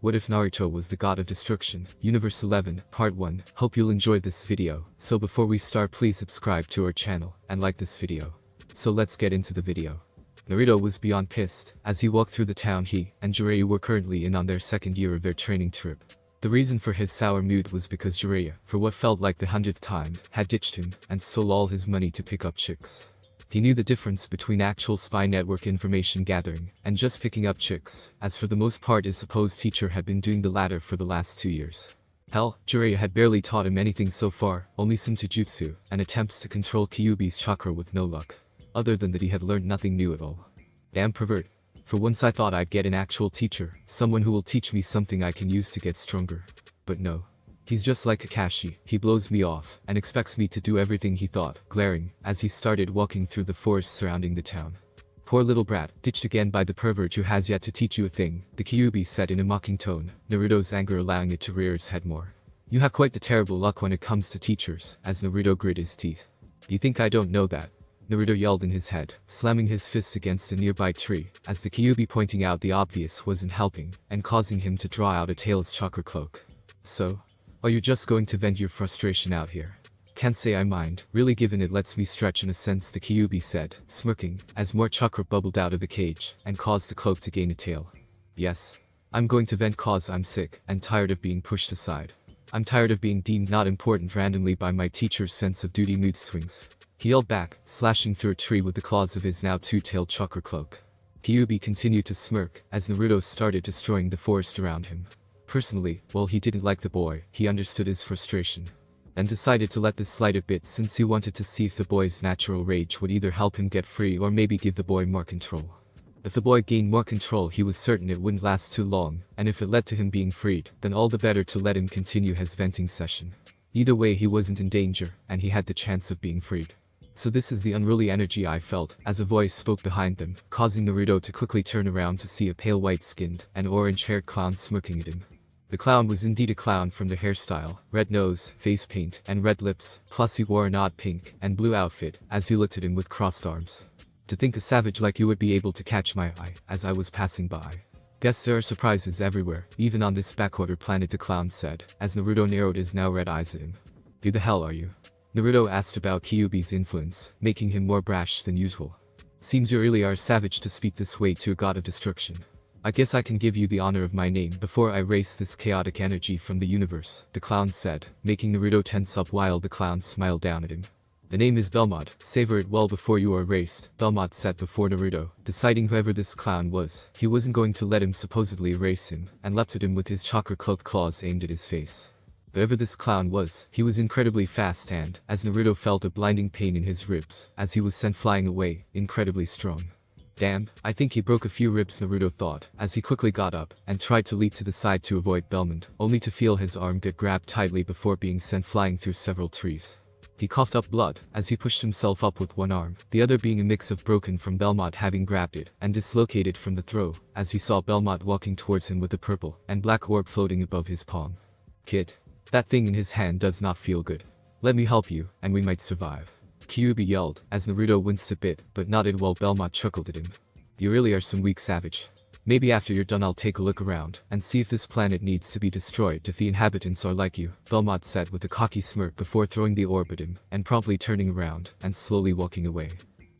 What if Naruto was the god of destruction? Universe 11, Part 1. Hope you'll enjoy this video. So before we start, please subscribe to our channel and like this video. So let's get into the video. Naruto was beyond pissed. As he walked through the town, he and Jiraiya were currently in on their second year of their training trip. The reason for his sour mood was because Jiraiya, for what felt like the 100th time, had ditched him and stole all his money to pick up chicks. He knew the difference between actual spy network information gathering and just picking up chicks, as for the most part his supposed teacher had been doing the latter for the last 2 years. Hell, Jiraiya had barely taught him anything so far, only some taijutsu and attempts to control Kyuubi's chakra with no luck. Other than that, he had learned nothing new at all. Damn pervert. For once I thought I'd get an actual teacher, someone who will teach me something I can use to get stronger. But no. He's just like Kakashi, he blows me off, and expects me to do everything he thought, glaring, as he started walking through the forest surrounding the town. Poor little brat, ditched again by the pervert who has yet to teach you a thing, the Kyuubi said in a mocking tone, Naruto's anger allowing it to rear its head more. You have quite the terrible luck when it comes to teachers, as Naruto grit his teeth. You think I don't know that? Naruto yelled in his head, slamming his fist against a nearby tree, as the Kyuubi pointing out the obvious wasn't helping, and causing him to draw out a tailless chakra cloak. So? Are you just going to vent your frustration out here? Can't say I mind, really, given it lets me stretch in a sense, the Kyuubi said, smirking, as more chakra bubbled out of the cage, and caused the cloak to gain a tail. Yes. I'm going to vent cause I'm sick, and tired of being pushed aside. I'm tired of being deemed not important randomly by my teacher's sense of duty mood swings. He yelled back, slashing through a tree with the claws of his now two-tailed chakra cloak. Kyuubi continued to smirk, as Naruto started destroying the forest around him. Personally, while he didn't like the boy, he understood his frustration. And decided to let this slide a bit since he wanted to see if the boy's natural rage would either help him get free or maybe give the boy more control. If the boy gained more control, he was certain it wouldn't last too long, and if it led to him being freed, then all the better to let him continue his venting session. Either way, he wasn't in danger, and he had the chance of being freed. So this is the unruly energy I felt, as a voice spoke behind them, causing Naruto to quickly turn around to see a pale white-skinned and orange-haired clown smirking at him. The clown was indeed a clown from the hairstyle, red nose, face paint, and red lips, plus he wore an odd pink and blue outfit, as he looked at him with crossed arms. To think a savage like you would be able to catch my eye, as I was passing by. Guess there are surprises everywhere, even on this backwater planet, the clown said, as Naruto narrowed his now red eyes at him. Who the hell are you? Naruto asked about Kyuubi's influence, making him more brash than usual. Seems you really are a savage to speak this way to a god of destruction. I guess I can give you the honor of my name before I erase this chaotic energy from the universe, the clown said, making Naruto tense up while the clown smiled down at him. The name is Belmont, savor it well before you are erased, Belmont said before Naruto, deciding whoever this clown was, he wasn't going to let him supposedly erase him, and leapt at him with his chakra cloak claws aimed at his face. Whoever this clown was, he was incredibly fast and, as Naruto felt a blinding pain in his ribs, as he was sent flying away, incredibly strong. Damn, I think he broke a few ribs, Naruto thought, as he quickly got up and tried to leap to the side to avoid Belmont, only to feel his arm get grabbed tightly before being sent flying through several trees. He coughed up blood as he pushed himself up with one arm, the other being a mix of broken from Belmont having grabbed it, and dislocated from the throw, as he saw Belmont walking towards him with a purple and black orb floating above his palm. Kid. That thing in his hand does not feel good. Let me help you, and we might survive. Kyuubi yelled, as Naruto winced a bit, but nodded while Belmont chuckled at him. You really are some weak savage. Maybe after you're done I'll take a look around, and see if this planet needs to be destroyed if the inhabitants are like you, Belmont said with a cocky smirk before throwing the orb at him, and promptly turning around, and slowly walking away.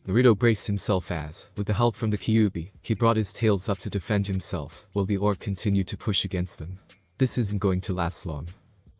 Naruto braced himself as, with the help from the Kyuubi, he brought his tails up to defend himself, while the orb continued to push against them. This isn't going to last long.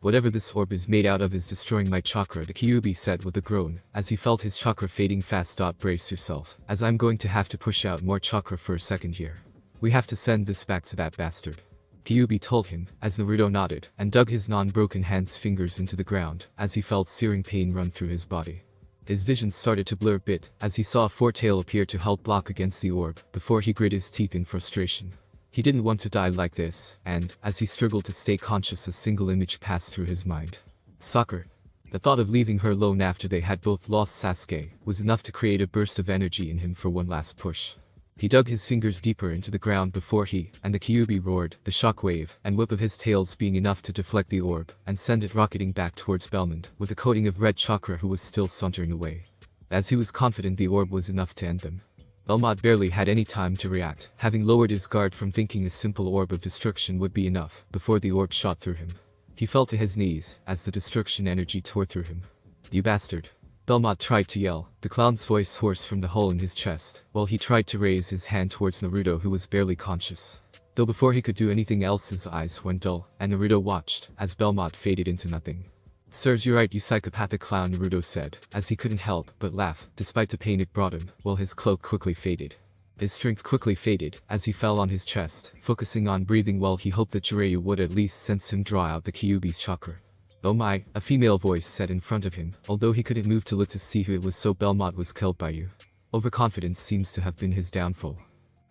Whatever this orb is made out of is destroying my chakra, the Kyuubi said with a groan, as he felt his chakra fading fast. Brace yourself, as I'm going to have to push out more chakra for a second here. We have to send this back to that bastard. Kyuubi told him, as Naruto nodded, and dug his non-broken hand's fingers into the ground, as he felt searing pain run through his body. His vision started to blur a bit, as he saw a four-tail appear to help block against the orb, before he grit his teeth in frustration. He didn't want to die like this, and, as he struggled to stay conscious, a single image passed through his mind. Soccer. The thought of leaving her alone after they had both lost Sasuke was enough to create a burst of energy in him for one last push. He dug his fingers deeper into the ground before he and the Kyuubi roared, the shockwave and whip of his tails being enough to deflect the orb and send it rocketing back towards Belmont with a coating of red chakra, who was still sauntering away. As he was confident the orb was enough to end them. Belmont barely had any time to react, having lowered his guard from thinking a simple orb of destruction would be enough, before the orb shot through him. He fell to his knees, as the destruction energy tore through him. "You bastard." Belmont tried to yell, the clown's voice hoarse from the hole in his chest, while he tried to raise his hand towards Naruto who was barely conscious. Though before he could do anything else his eyes went dull, and Naruto watched, as Belmont faded into nothing. "Serves you right, you psychopathic clown," Naruto said, as he couldn't help but laugh, despite the pain it brought him, while his cloak quickly faded. His strength quickly faded, as he fell on his chest, focusing on breathing while he hoped that Jiraiya would at least sense him draw out the Kyuubi's chakra. "Oh my," a female voice said in front of him, although he couldn't move to look to see who it was, "so Belmont was killed by you. Overconfidence seems to have been his downfall."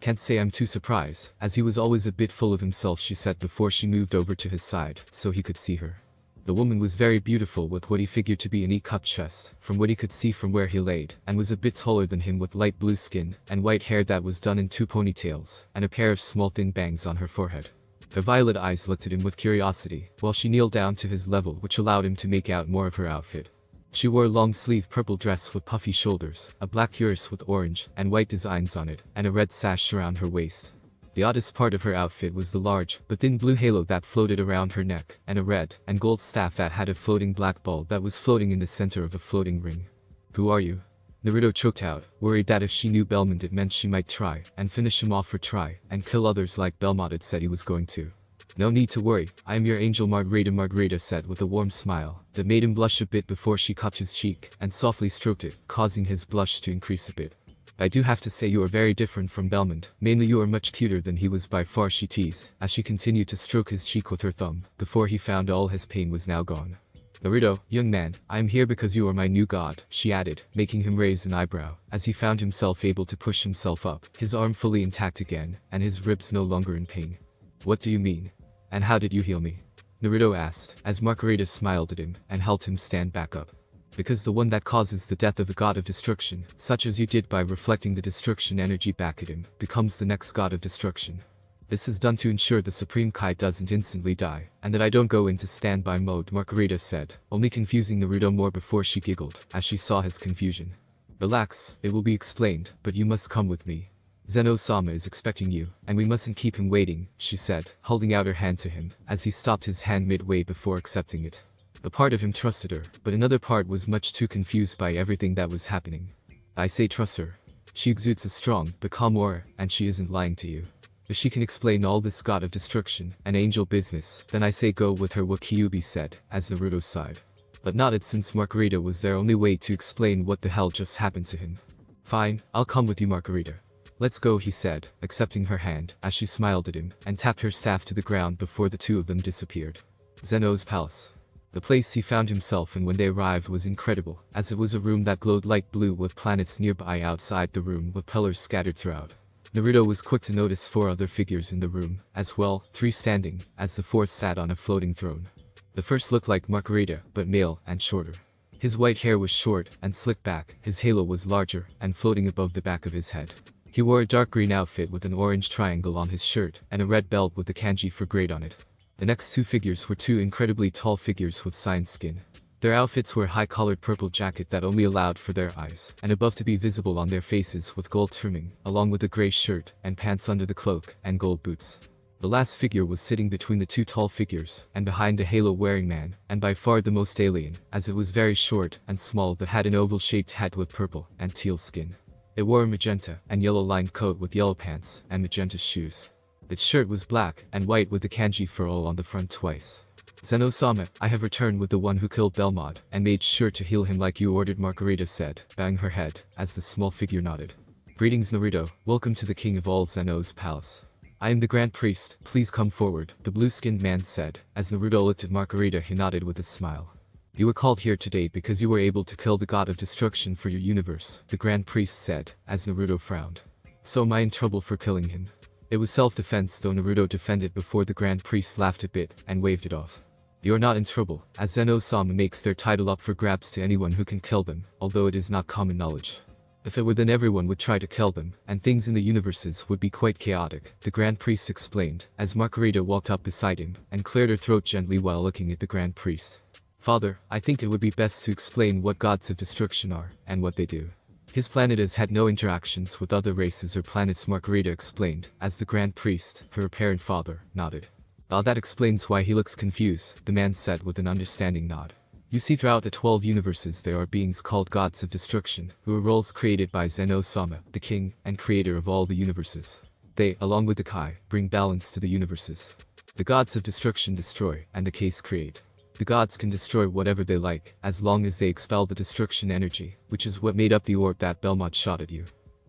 "Can't say I'm too surprised, as he was always a bit full of himself," she said before she moved over to his side, so he could see her. The woman was very beautiful with what he figured to be an E-cup chest, from what he could see from where he laid, and was a bit taller than him with light blue skin, and white hair that was done in 2 ponytails, and a pair of small thin bangs on her forehead. Her violet eyes looked at him with curiosity, while she kneeled down to his level, which allowed him to make out more of her outfit. She wore a long-sleeved purple dress with puffy shoulders, a black cuirass with orange and white designs on it, and a red sash around her waist. The oddest part of her outfit was the large, but thin blue halo that floated around her neck, and a red and gold staff that had a floating black ball that was floating in the center of a floating ring. "Who are you?" Naruto choked out, worried that if she knew Belmont it meant she might try and finish him off for try and kill others like Belmont had said he was going to. "No need to worry, I am your angel Margarita," Margarita said with a warm smile that made him blush a bit before she cupped his cheek and softly stroked it, causing his blush to increase a bit. "I do have to say you are very different from Belmont, mainly you are much cuter than he was by far," she teased, as she continued to stroke his cheek with her thumb, before he found all his pain was now gone. "Naruto, young man, I am here because you are my new god," she added, making him raise an eyebrow, as he found himself able to push himself up, his arm fully intact again, and his ribs no longer in pain. "What do you mean? And how did you heal me?" Naruto asked, as Margarita smiled at him, and helped him stand back up. "Because the one that causes the death of a god of destruction, such as you did by reflecting the destruction energy back at him, becomes the next god of destruction. This is done to ensure the Supreme Kai doesn't instantly die, and that I don't go into standby mode," Margarita said, only confusing Naruto more before she giggled, as she saw his confusion. "Relax, it will be explained, but you must come with me. Zeno-sama is expecting you, and we mustn't keep him waiting," she said, holding out her hand to him, as he stopped his hand midway before accepting it. A part of him trusted her, but another part was much too confused by everything that was happening. "I say trust her. She exudes a strong but calm aura, and she isn't lying to you. If she can explain all this god of destruction and angel business, then I say go with her," what Kyuubi said, as Naruto sighed. But nodded, since Margarita was their only way to explain what the hell just happened to him. "Fine, I'll come with you, Margarita. Let's go," he said, accepting her hand, as she smiled at him, and tapped her staff to the ground before the two of them disappeared. Zeno's palace. The place he found himself in when they arrived was incredible, as it was a room that glowed light blue with planets nearby outside the room with pillars scattered throughout. Naruto was quick to notice 4 other figures in the room, as well, 3 standing, as the 4th sat on a floating throne. The first looked like Margarita, but male and shorter. His white hair was short and slicked back, his halo was larger and floating above the back of his head. He wore a dark green outfit with an orange triangle on his shirt and a red belt with the kanji for great on it. The next 2 figures were 2 incredibly tall figures with cyan skin. Their outfits were a high-collared purple jacket that only allowed for their eyes, and above to be visible on their faces with gold trimming, along with a gray shirt and pants under the cloak, and gold boots. The last figure was sitting between the 2 tall figures, and behind the halo-wearing man, and by far the most alien, as it was very short and small but had an oval-shaped hat with purple and teal skin. It wore a magenta and yellow-lined coat with yellow pants and magenta shoes. Its shirt was black and white with the kanji for all on the front twice. "Zeno-sama, I have returned with the one who killed Belmont, and made sure to heal him like you ordered," Margarita said, bowing her head, as the small figure nodded. "Greetings, Naruto, welcome to the king of all Zeno's palace. I am the Grand Priest, please come forward," the blue-skinned man said, as Naruto looked at Margarita. He nodded with a smile. "You were called here today because you were able to kill the god of destruction for your universe," the Grand Priest said, as Naruto frowned. "So am I in trouble for killing him?" It was self-defense, though Naruto defended before the Grand Priest laughed a bit and waved it off. "You are not in trouble, as Zeno-sama makes their title up for grabs to anyone who can kill them, although it is not common knowledge. If it were, then everyone would try to kill them, and things in the universes would be quite chaotic," the Grand Priest explained, as Margarita walked up beside him and cleared her throat gently while looking at the Grand Priest. "Father, I think it would be best to explain what gods of destruction are, and what they do." His planet has had no interactions with other races or planets, Margarita explained, as the Grand Priest, her apparent father, nodded. That explains why he looks confused, the man said with an understanding nod. You see, throughout the 12 universes there are beings called gods of destruction, who are roles created by Zeno-sama, the king and creator of all the universes. They, along with the Kai, bring balance to the universes. The gods of destruction destroy, and the Kais create. The gods can destroy whatever they like, as long as they expel the destruction energy, which is what made up the orb that Belmont shot at you.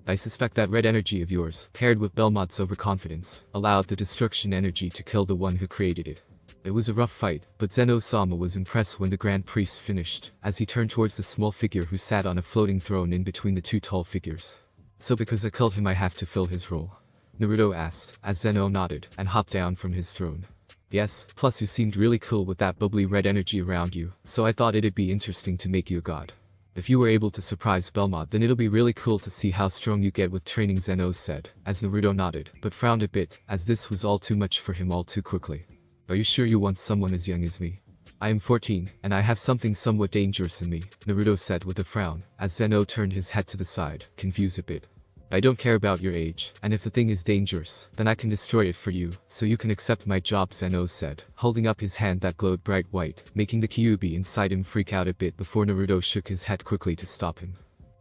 I suspect that red energy of yours, paired with Belmont's overconfidence, allowed the destruction energy to kill the one who created it. It was a rough fight, but Zeno-sama was impressed when the Grand Priest finished, as he turned towards the small figure who sat on a floating throne in between the two tall figures. So because I killed him I have to fill his role? Naruto asked, as Zeno nodded, and hopped down from his throne. Yes, plus you seemed really cool with that bubbly red energy around you, so I thought it'd be interesting to make you a god. If you were able to surprise Belmont, then it'll be really cool to see how strong you get with training, Zeno said, as Naruto nodded, but frowned a bit, as this was all too much for him all too quickly. Are you sure you want someone as young as me? I am 14, and I have something somewhat dangerous in me, Naruto said with a frown, as Zeno turned his head to the side, confused a bit. I don't care about your age, and if the thing is dangerous, then I can destroy it for you, so you can accept my job, Zeno said, holding up his hand that glowed bright white, making the Kyuubi inside him freak out a bit before Naruto shook his head quickly to stop him.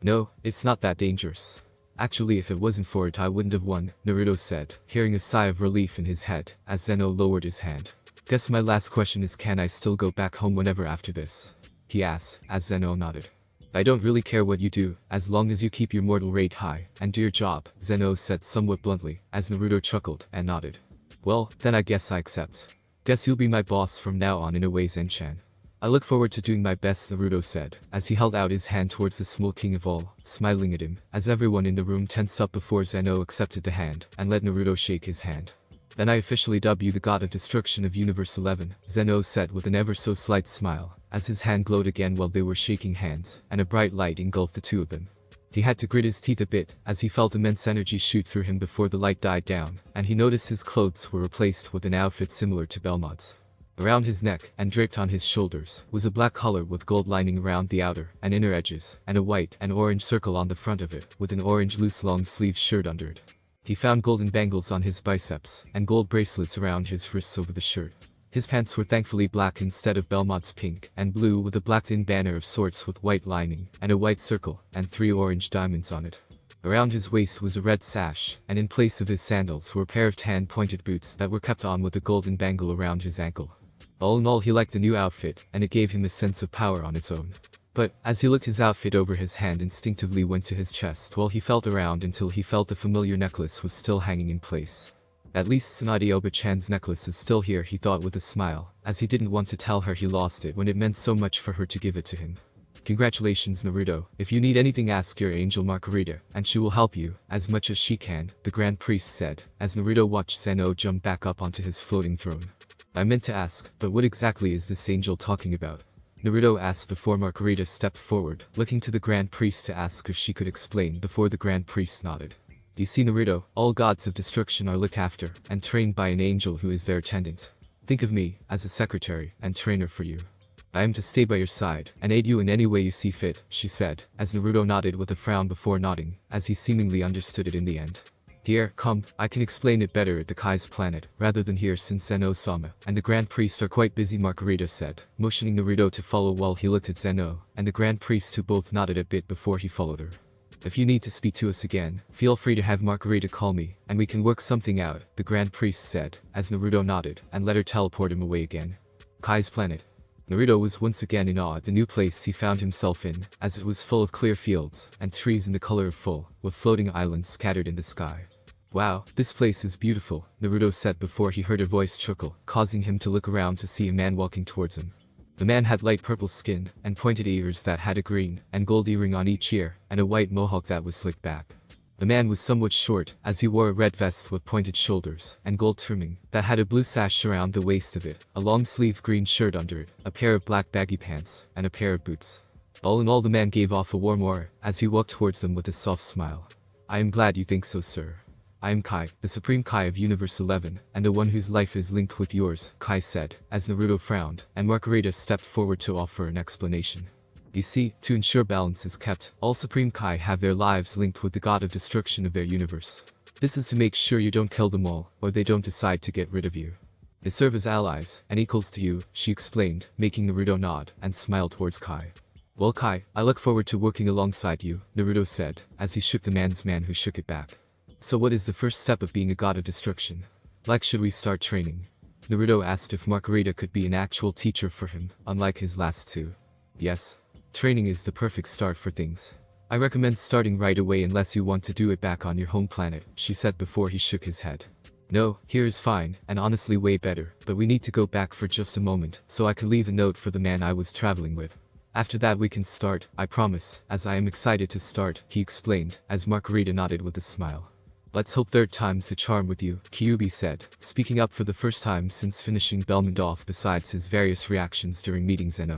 No, it's not that dangerous. Actually, if it wasn't for it I wouldn't have won, Naruto said, hearing a sigh of relief in his head, as Zeno lowered his hand. Guess my last question is, can I still go back home whenever after this? He asked, as Zeno nodded. I don't really care what you do, as long as you keep your mortal rate high, and do your job, Zeno said somewhat bluntly, as Naruto chuckled, and nodded. Well, then I guess I accept. Guess you'll be my boss from now on in a way, Zen-chan. I look forward to doing my best, Naruto said, as he held out his hand towards the small king of all, smiling at him, as everyone in the room tensed up before Zeno accepted the hand, and let Naruto shake his hand. Then I officially dub you the god of destruction of Universe 11, Zeno said with an ever so slight smile, as his hand glowed again while they were shaking hands, and a bright light engulfed the two of them. He had to grit his teeth a bit, as he felt immense energy shoot through him before the light died down, and he noticed his clothes were replaced with an outfit similar to Belmont's. Around his neck, and draped on his shoulders, was a black collar with gold lining around the outer and inner edges, and a white and orange circle on the front of it, with an orange loose long-sleeved shirt under it. He found golden bangles on his biceps, and gold bracelets around his wrists over the shirt. His pants were thankfully black instead of Belmont's pink and blue, with a black thin banner of sorts with white lining, and a white circle, and 3 orange diamonds on it. Around his waist was a red sash, and in place of his sandals were a pair of tan-pointed boots that were kept on with a golden bangle around his ankle. All in all, he liked the new outfit, and it gave him a sense of power on its own. But, as he looked, his outfit over his hand instinctively went to his chest while he felt around until he felt the familiar necklace was still hanging in place. At least Tsunade Oba-chan's necklace is still here, he thought with a smile, as he didn't want to tell her he lost it when it meant so much for her to give it to him. Congratulations, Naruto. If you need anything, ask your angel Margarita, and she will help you, as much as she can, the Grand Priest said, as Naruto watched Zeno jump back up onto his floating throne. I meant to ask, but what exactly is this angel talking about? Naruto asked before Margarita stepped forward, looking to the Grand Priest to ask if she could explain before the Grand Priest nodded. You see, Naruto, all gods of destruction are looked after and trained by an angel who is their attendant. Think of me as a secretary and trainer for you. I am to stay by your side and aid you in any way you see fit, she said, as Naruto nodded with a frown before nodding, as he seemingly understood it in the end. Here, come, I can explain it better at the Kai's planet, rather than here since Zeno-sama and the Grand Priest are quite busy, Margarita said, motioning Naruto to follow while he looked at Zeno and the Grand Priest, who both nodded a bit before he followed her. If you need to speak to us again, feel free to have Margarita call me, and we can work something out, the Grand Priest said, as Naruto nodded and let her teleport him away again. Kai's planet. Naruto was once again in awe at the new place he found himself in, as it was full of clear fields and trees in the color of full, with floating islands scattered in the sky. Wow, this place is beautiful, Naruto said before he heard a voice chuckle, causing him to look around to see a man walking towards him. The man had light purple skin and pointed ears that had a green and gold earring on each ear, and a white mohawk that was slicked back. The man was somewhat short, as he wore a red vest with pointed shoulders and gold trimming that had a blue sash around the waist of it, a long-sleeved green shirt under it, a pair of black baggy pants, and a pair of boots. All in all, the man gave off a warm aura as he walked towards them with a soft smile. I am glad you think so, sir. I am Kai, the Supreme Kai of Universe 11, and the one whose life is linked with yours, Kai said, as Naruto frowned, and Margarita stepped forward to offer an explanation. You see, to ensure balance is kept, all Supreme Kai have their lives linked with the god of destruction of their universe. This is to make sure you don't kill them all, or they don't decide to get rid of you. They serve as allies, and equals to you, she explained, making Naruto nod, and smile towards Kai. Well Kai, I look forward to working alongside you, Naruto said, as he shook the man's man who shook it back. So what is the first step of being a god of destruction? Like should we start training? Naruto asked if Margarita could be an actual teacher for him, unlike his last two. Yes. Training is the perfect start for things. I recommend starting right away unless you want to do it back on your home planet, she said before he shook his head. No, here is fine, and honestly way better, but we need to go back for just a moment, so I can leave a note for the man I was traveling with. After that we can start, I promise, as I am excited to start, he explained, as Margarita nodded with a smile. Let's hope third time's the charm with you, Kyuubi said, speaking up for the first time since finishing Belmont off besides his various reactions during meetings and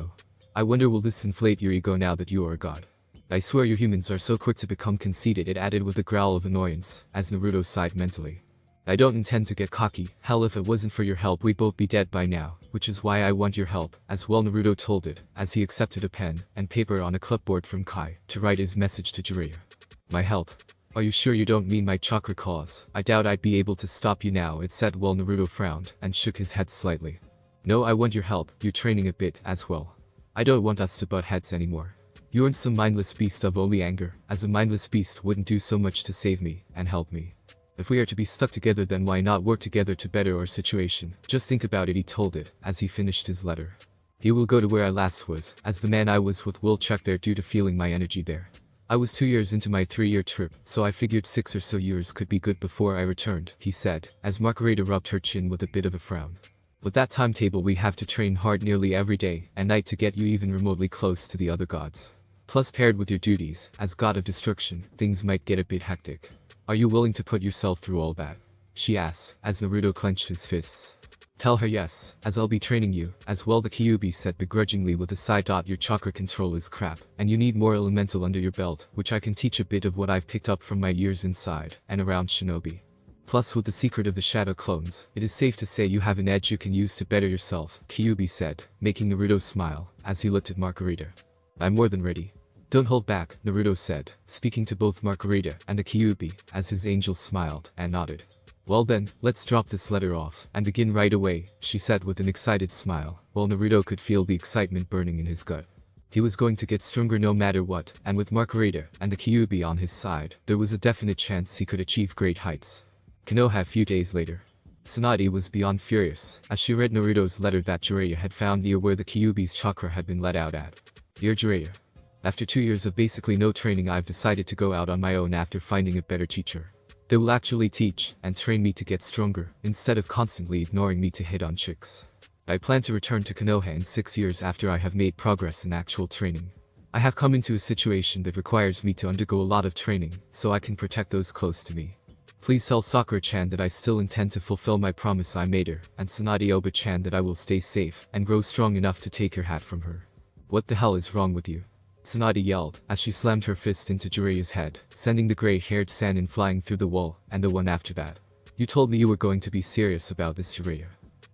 I wonder will this inflate your ego now that you are a god? I swear you humans are so quick to become conceited, it added with a growl of annoyance, as Naruto sighed mentally. I don't intend to get cocky, hell if it wasn't for your help we'd both be dead by now, which is why I want your help, as well Naruto told it, as he accepted a pen and paper on a clipboard from Kai, to write his message to Jiraiya. My help? Are you sure you don't mean my chakra claws? I doubt I'd be able to stop you now, it said while Naruto frowned and shook his head slightly. No, I want your help, you're training a bit as well. I don't want us to butt heads anymore. You aren't some mindless beast of only anger, as a mindless beast wouldn't do so much to save me and help me. If we are to be stuck together then why not work together to better our situation? Just think about it, he told it, as he finished his letter. He will go to where I last was, as the man I was with will check there due to feeling my energy there. I was 2 years into my 3-year trip, so I figured 6 or so years could be good before I returned, he said, as Margarita rubbed her chin with a bit of a frown. With that timetable we have to train hard nearly every day and night to get you even remotely close to the other gods. Plus paired with your duties, as god of destruction, things might get a bit hectic. Are you willing to put yourself through all that? She asked, as Naruto clenched his fists. Tell her yes, as I'll be training you, as well the Kyuubi said begrudgingly with a sigh. Your chakra control is crap, and you need more elemental under your belt, which I can teach a bit of what I've picked up from my years inside and around Shinobi. Plus with the secret of the shadow clones, it is safe to say you have an edge you can use to better yourself, Kyuubi said, making Naruto smile, as he looked at Margarita. I'm more than ready. Don't hold back, Naruto said, speaking to both Margarita and the Kyuubi, as his angel smiled and nodded. Well then, let's drop this letter off and begin right away, she said with an excited smile, while Naruto could feel the excitement burning in his gut. He was going to get stronger no matter what, and with Margarita and the Kyuubi on his side, there was a definite chance he could achieve great heights. Konoha a few days later. Tsunade was beyond furious, as she read Naruto's letter that Jiraiya had found near where the Kyuubi's chakra had been let out at. Dear Jiraiya. After 2 years of basically no training I've decided to go out on my own after finding a better teacher. They will actually teach and train me to get stronger, instead of constantly ignoring me to hit on chicks. I plan to return to Konoha in 6 years after I have made progress in actual training. I have come into a situation that requires me to undergo a lot of training, so I can protect those close to me. Please tell Sakura-chan that I still intend to fulfill my promise I made her, and Tsunade Oba-chan that I will stay safe and grow strong enough to take her hat from her. What the hell is wrong with you? Tsunade yelled, as she slammed her fist into Jiraiya's head, sending the gray-haired Sannin flying through the wall, and the one after that. You told me you were going to be serious about this, Jiraiya.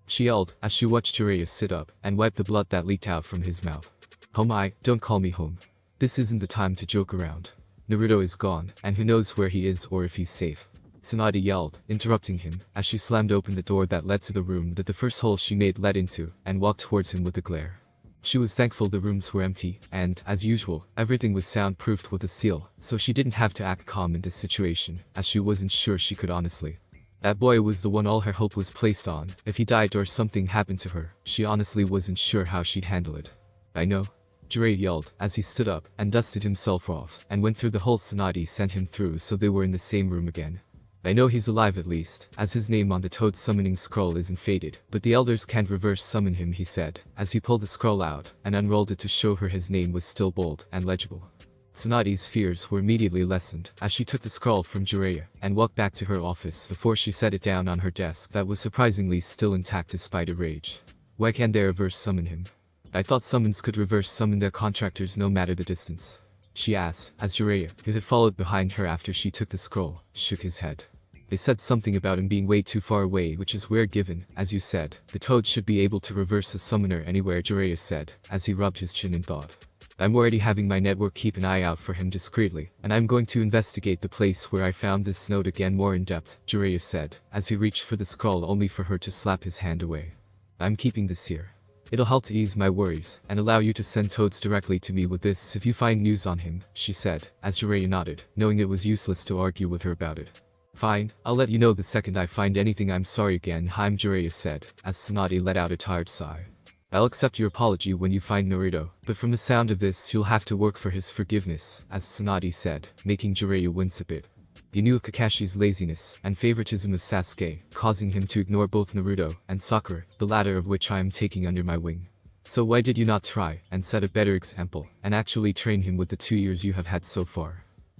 She yelled, as she watched Jiraiya sit up, and wipe the blood that leaked out from his mouth. Home, don't call me home. This isn't the time to joke around. Naruto is gone, and who knows where he is or if he's safe. Tsunade yelled, interrupting him, as she slammed open the door that led to the room that the first hole she made led into, and walked towards him with a glare. She was thankful the rooms were empty, and, as usual, everything was soundproofed with a seal, so she didn't have to act calm in this situation, as she wasn't sure she could honestly. That boy was the one all her hope was placed on. If he died or something happened to her, she honestly wasn't sure how she'd handle it. I know. Jiraiya yelled, as he stood up, and dusted himself off, and went through the hole Tsunade sent him through so they were in the same room again. I know he's alive at least, as his name on the toad summoning scroll isn't faded, but the elders can't reverse summon him, he said, as he pulled the scroll out and unrolled it to show her his name was still bold and legible. Tsunade's fears were immediately lessened as she took the scroll from Jiraiya and walked back to her office before she set it down on her desk that was surprisingly still intact despite her rage. Why can't they reverse summon him? I thought summons could reverse summon their contractors no matter the distance. She asked, as Jiraiya, who had followed behind her after she took the scroll, shook his head. They said something about him being way too far away, which is weird given, as you said, the toad should be able to reverse a summoner anywhere, Jiraiya said, as he rubbed his chin in thought. I'm already having my network keep an eye out for him discreetly, and I'm going to investigate the place where I found this note again more in depth, Jiraiya said, as he reached for the scroll only for her to slap his hand away. I'm keeping this here. It'll help to ease my worries, and allow you to send toads directly to me with this if you find news on him, she said, as Jiraiya nodded, knowing it was useless to argue with her about it. Fine, I'll let you know the second I find anything. I'm sorry again, Jiraiya said, as Tsunade let out a tired sigh. I'll accept your apology when you find Naruto, but from the sound of this you'll have to work for his forgiveness, as Tsunade said, making Jiraiya wince a bit. He knew of Kakashi's laziness and favoritism of Sasuke, causing him to ignore both Naruto and Sakura, the latter of which I am taking under my wing. So why did you not try and set a better example, and actually train him with the 2 years you have had so far?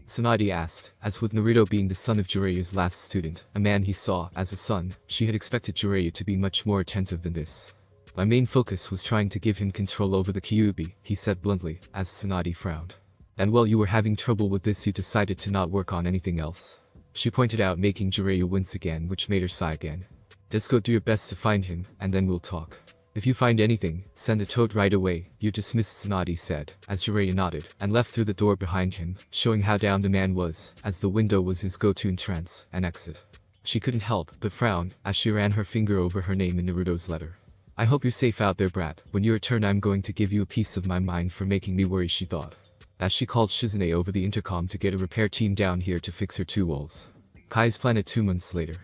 Tsunade asked, as with Naruto being the son of Jiraiya's last student, a man he saw as a son, she had expected Jiraiya to be much more attentive than this. My main focus was trying to give him control over the Kyuubi, he said bluntly, as Tsunade frowned. And while you were having trouble with this you decided to not work on anything else? She pointed out, making Jiraiya wince again, which made her sigh again. Just go do your best to find him, and then we'll talk. If you find anything, send a toad right away. You're dismissed, Tsunade said, as Jiraiya nodded, and left through the door behind him, showing how down the man was, as the window was his go-to entrance and exit. She couldn't help but frown, as she ran her finger over her name in Naruto's letter. I hope you're safe out there, brat. When you return I'm going to give you a piece of my mind for making me worry, she thought, as she called Shizune over the intercom to get a repair team down here to fix her 2 walls. Kai's planet 2 months later.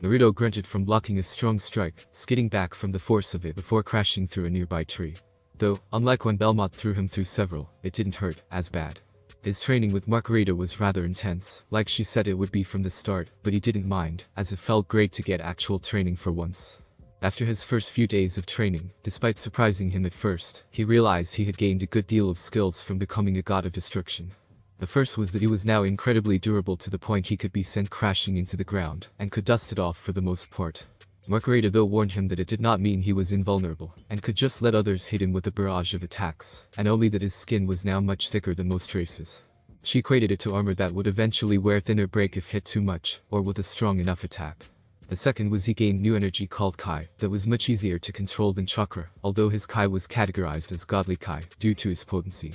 Naruto grunted from blocking a strong strike, skidding back from the force of it before crashing through a nearby tree. Though, unlike when Belmont threw him through several, it didn't hurt as bad. His training with Margarita was rather intense, like she said it would be from the start, but he didn't mind, as it felt great to get actual training for once. After his first few days of training, despite surprising him at first, he realized he had gained a good deal of skills from becoming a god of destruction. The first was that he was now incredibly durable to the point he could be sent crashing into the ground, and could dust it off for the most part. Margarita though warned him that it did not mean he was invulnerable, and could just let others hit him with a barrage of attacks, and only that his skin was now much thicker than most races. She equated it to armor that would eventually wear thin or break if hit too much, or with a strong enough attack. The second was he gained new energy called Kai, that was much easier to control than chakra, although his Kai was categorized as godly Kai, due to his potency.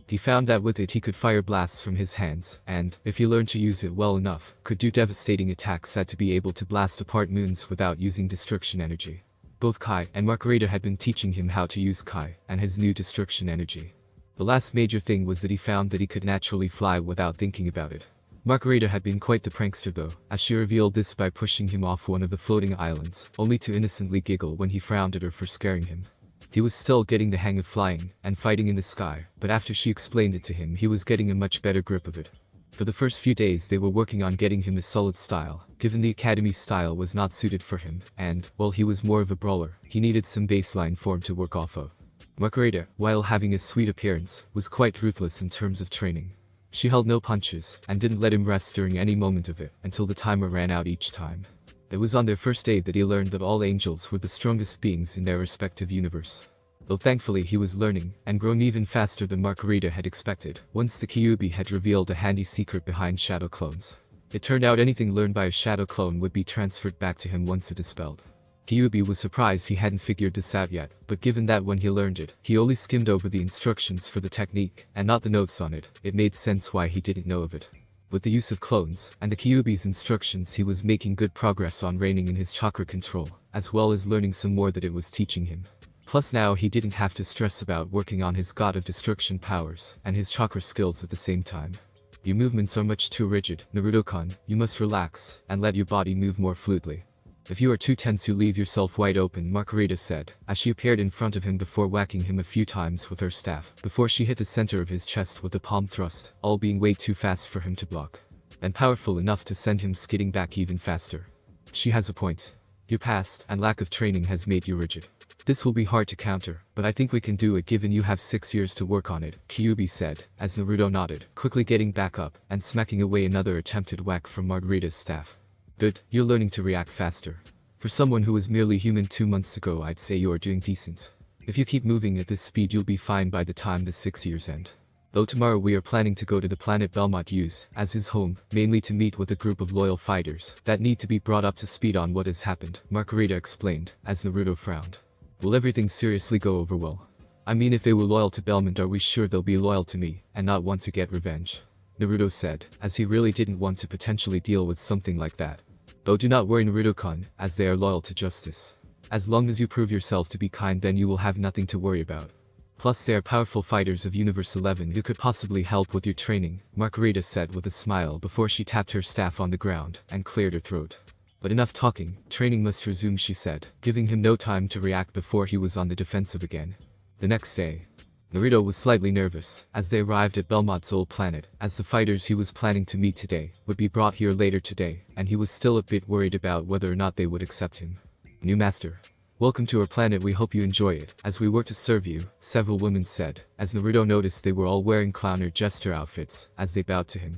He found that with it he could fire blasts from his hands, and, if he learned to use it well enough, could do devastating attacks said to be able to blast apart moons without using destruction energy. Both Kai and Margarita had been teaching him how to use Kai, and his new destruction energy. The last major thing was that he found that he could naturally fly without thinking about it. Margarita had been quite the prankster though, as she revealed this by pushing him off one of the floating islands, only to innocently giggle when he frowned at her for scaring him. He was still getting the hang of flying and fighting in the sky, but after she explained it to him he was getting a much better grip of it. For the first few days they were working on getting him a solid style, given the academy style was not suited for him, and, while he was more of a brawler, he needed some baseline form to work off of. Margarita, while having a sweet appearance, was quite ruthless in terms of training. She held no punches, and didn't let him rest during any moment of it, until the timer ran out each time. It was on their first day that he learned that all angels were the strongest beings in their respective universe. Though thankfully he was learning, and growing even faster than Margarita had expected, once the Kyuubi had revealed a handy secret behind shadow clones. It turned out anything learned by a shadow clone would be transferred back to him once it dispelled. Kyuubi was surprised he hadn't figured this out yet, but given that when he learned it, he only skimmed over the instructions for the technique, and not the notes on it, it made sense why he didn't know of it. With the use of clones, and the Kyuubi's instructions he was making good progress on reining in his chakra control, as well as learning some more that it was teaching him. Plus now he didn't have to stress about working on his god of destruction powers, and his chakra skills at the same time. Your movements are much too rigid, Naruto-kun, you must relax, and let your body move more fluidly. If you are too tense you leave yourself wide open, Margarita said, as she appeared in front of him before whacking him a few times with her staff, before she hit the center of his chest with a palm thrust, all being way too fast for him to block. And powerful enough to send him skidding back even faster. She has a point. Your past and lack of training has made you rigid. This will be hard to counter, but I think we can do it given you have 6 years to work on it, Kyuubi said, as Naruto nodded, quickly getting back up, and smacking away another attempted whack from Margarita's staff. Good, you're learning to react faster. For someone who was merely human 2 months ago I'd say you are doing decent. If you keep moving at this speed you'll be fine by the time the 6 years end. Though tomorrow we are planning to go to the planet Belmont use as his home, mainly to meet with a group of loyal fighters that need to be brought up to speed on what has happened, Margarita explained, as Naruto frowned. Will everything seriously go over well? I mean, if they were loyal to Belmont, are we sure they'll be loyal to me, and not want to get revenge? Naruto said, as he really didn't want to potentially deal with something like that. Oh, do not worry, Naruto-kun, as they are loyal to justice. As long as you prove yourself to be kind, then you will have nothing to worry about. Plus they are powerful fighters of Universe 11 who could possibly help with your training, Margarita said with a smile before she tapped her staff on the ground and cleared her throat. But enough talking, training must resume, she said, giving him no time to react before he was on the defensive again. The next day, Naruto was slightly nervous as they arrived at Belmont's old planet, as the fighters he was planning to meet today would be brought here later today, and he was still a bit worried about whether or not they would accept him. New master. Welcome to our planet, we hope you enjoy it, as we work to serve you, several women said, as Naruto noticed they were all wearing clown or jester outfits, as they bowed to him.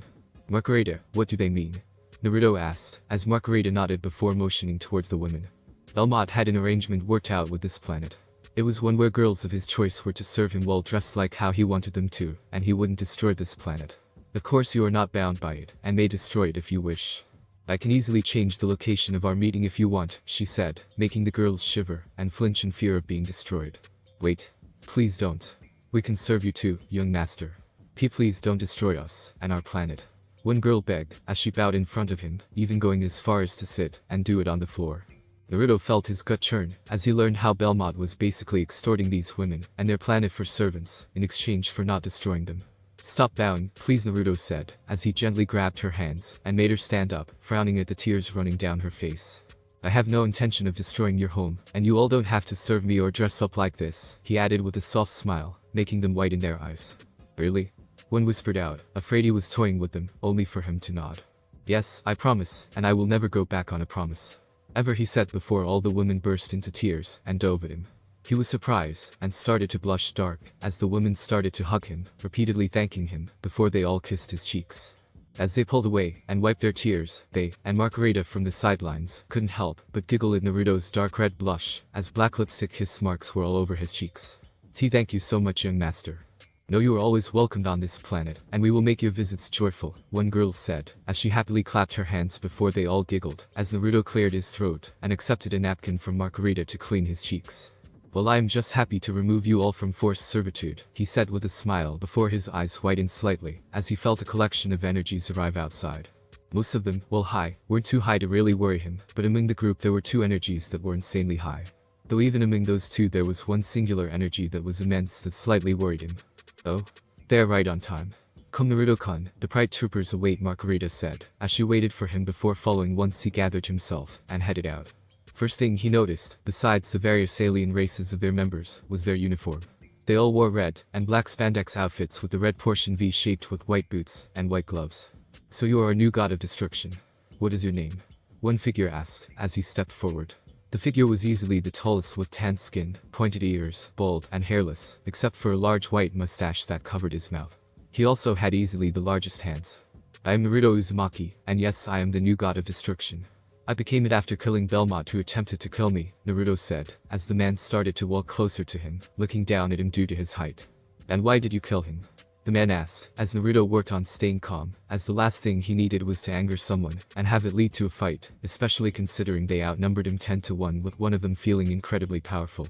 Margarita, what do they mean? Naruto asked, as Margarita nodded before motioning towards the women. Belmont had an arrangement worked out with this planet. It was one where girls of his choice were to serve him well dressed like how he wanted them to, and he wouldn't destroy this planet. Of course you are not bound by it, and may destroy it if you wish. I can easily change the location of our meeting if you want, she said, making the girls shiver and flinch in fear of being destroyed. Wait. Please don't. We can serve you too, young master. Please don't destroy us and our planet. One girl begged, as she bowed in front of him, even going as far as to sit and do it on the floor. Naruto felt his gut churn, as he learned how Belmont was basically extorting these women and their planet for servants, in exchange for not destroying them. Stop bowing, please, Naruto said, as he gently grabbed her hands and made her stand up, frowning at the tears running down her face. I have no intention of destroying your home, and you all don't have to serve me or dress up like this, he added with a soft smile, making them white in their eyes. Really? One whispered out, afraid he was toying with them, only for him to nod. Yes, I promise, and I will never go back on a promise. Ever, he said before all the women burst into tears and dove at him. He was surprised and started to blush dark as the women started to hug him, repeatedly thanking him before they all kissed his cheeks. As they pulled away and wiped their tears, they and Margarita from the sidelines couldn't help but giggle at Naruto's dark red blush as black lipstick kiss marks were all over his cheeks. Thank you so much, young master. Know you are always welcomed on this planet, and we will make your visits joyful, one girl said, as she happily clapped her hands before they all giggled as Naruto cleared his throat and accepted a napkin from Margarita to clean his cheeks. Well, I am just happy to remove you all from forced servitude, he said with a smile before his eyes whitened slightly as he felt a collection of energies arrive outside. Most of them, well, high, weren't too high to really worry him, but among the group there were two energies that were insanely high. Though even among those two there was one singular energy that was immense that slightly worried him. Oh? They are right on time. Come, Naruto-kun, the Pride Troopers await, Margarita said, as she waited for him before following once he gathered himself and headed out. First thing he noticed, besides the various alien races of their members, was their uniform. They all wore red and black spandex outfits with the red portion V-shaped with white boots and white gloves. So you are a new god of destruction. What is your name? One figure asked, as he stepped forward. The figure was easily the tallest with tanned skin, pointed ears, bald and hairless, except for a large white mustache that covered his mouth. He also had easily the largest hands. I am Naruto Uzumaki, and yes, I am the new god of destruction. I became it after killing Belmont, who attempted to kill me, Naruto said, as the man started to walk closer to him, looking down at him due to his height. And why did you kill him? The man asked, as Naruto worked on staying calm, as the last thing he needed was to anger someone and have it lead to a fight, especially considering they outnumbered him 10-1 with one of them feeling incredibly powerful.